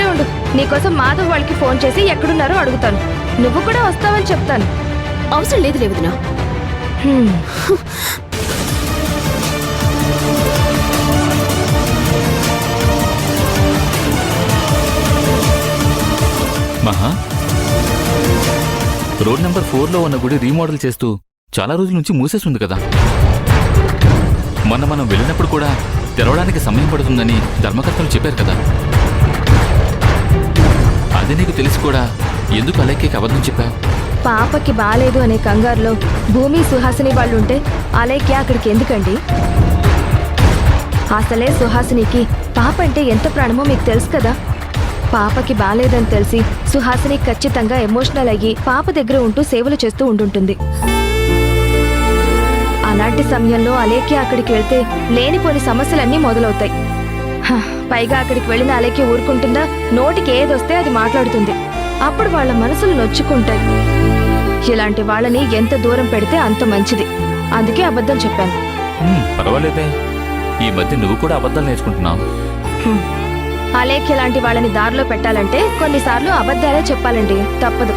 ఇక్కడే ఉండు. నీకోసం మాధవ్ వాళ్ళకి ఫోన్ చేసి ఎక్కడున్నారో అడుగుతాను. నువ్వు కూడా వస్తావని చెప్తాను. అవసరం లేదు లేవదినా. మహా, రోడ్ నెంబర్ 4లో ఉన్న గుడి రీమోడల్ చేస్తూ చాలా రోజుల నుంచి మూసేస్తుంది కదా. మనం వెళ్ళినప్పుడు కూడా తెరవడానికి సమయం పడుతుందని ధర్మకర్తలు చెప్పారు కదా. అది నీకు తెలిసి కూడా ఎందుకు అలేఖ్యకి అబద్ధం చెప్పావు? పాపకి బాలేదు అనే కంగారులో భూమి సుహాసిని వాళ్ళుంటే అలేఖ్య అక్కడికి ఎందుకండి? అసలే సుహాసినికి పాప అంటే ఎంత ప్రాణమో మీకు తెలుసు కదా. పాపకి బాలేదని తెలిసి సుహాసిని ఖచ్చితంగా ఎమోషనల్ అయ్యి పాప దగ్గర ఉంటూ సేవలు చేస్తూ ఉండుంటుంది. అలాంటి సమయంలో అలేఖ్య అక్కడికి వెళ్తే లేనిపోని సమస్యలన్నీ మొదలవుతాయి. పైగా అక్కడికి వెళ్ళిన అలేఖ్య ఊరుకుంటుందా? నోటికి ఏదొస్తే అది మాట్లాడుతుంది. అప్పుడు వాళ్ళ మనసులు నొచ్చుకుంటాయి. ఇలాంటి వాళ్ళని ఎంత దూరం పెడితే అంత మంచిది. అందుకే అబద్ధం చెప్పాను. పర్వాలేదే, ఈ మధ్య నువ్వు కూడా అబద్ధాలు నేర్చుకుంటున్నావు. అలేఖ్య లాంటి వాళ్ళని దారిలో పెట్టాలంటే కొన్నిసార్లు అబద్ధాలే చెప్పాలండి, తప్పదు.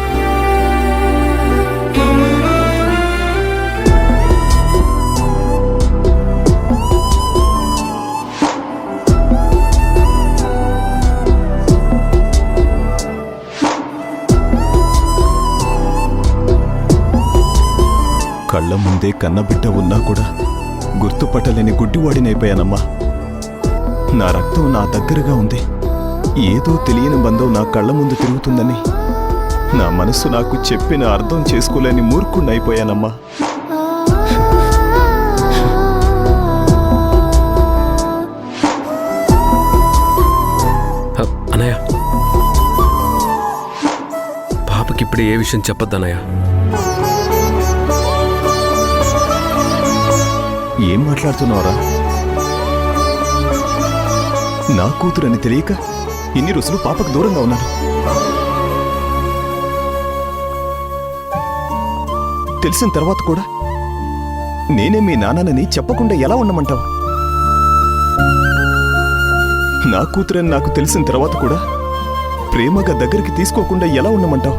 కళ్ళ ముందే కన్నబిడ్డ ఉన్నా కూడా గుర్తుపట్టలేని గుడ్డివాడినైపోయానమ్మా. నా రక్తం నా దగ్గరగా ఉంది. ఏదో తెలియని బంధం నా కళ్ళ ముందు తిరుగుతుందని నా మనసు నాకు చెప్పిన అర్థం చేసుకోలేని మూర్ఖుణ్ణైపోయానమ్మా. అన్నయ్య, పాపకిప్పుడే ఏ విషయం చెప్పొద్దన్నయ్య. ఏం మాట్లాడుతున్నావురా? నా కూతురని తెలియక ఇన్ని రోజులు పాపకు దూరంగా ఉన్నాను. తెలిసిన తర్వాత కూడా నేనే మీ నాన్నని చెప్పకుండా ఎలా ఉండమంటావు? నా కూతురని నాకు తెలిసిన తర్వాత కూడా ప్రేమగా దగ్గరికి తీసుకోకుండా ఎలా ఉండమంటావు?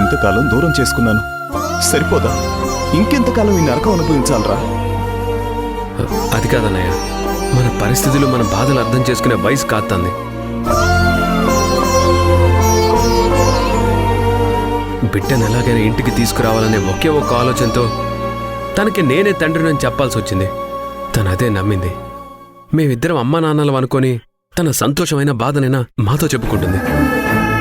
ఇంతకాలం దూరం చేసుకున్నాను, సరిపోదా? ఇంకెంతకాలం ఈ నరకం అనుభవించాలరా? అది కాదన్నయ్య, మన పరిస్థితులు మన బాధలు అర్థం చేసుకునే వయసు కాత్తంది. బిడ్డను ఎలాగైనా ఇంటికి తీసుకురావాలనే ఒకే ఒక్క ఆలోచనతో తనకి నేనే తండ్రిని చెప్పాల్సి వచ్చింది. తను అదే నమ్మింది. మేమిద్దరం అమ్మా నాన్నలు అనుకొని తన సంతోషమైన బాధనైనా మాతో చెప్పుకుంటుంది.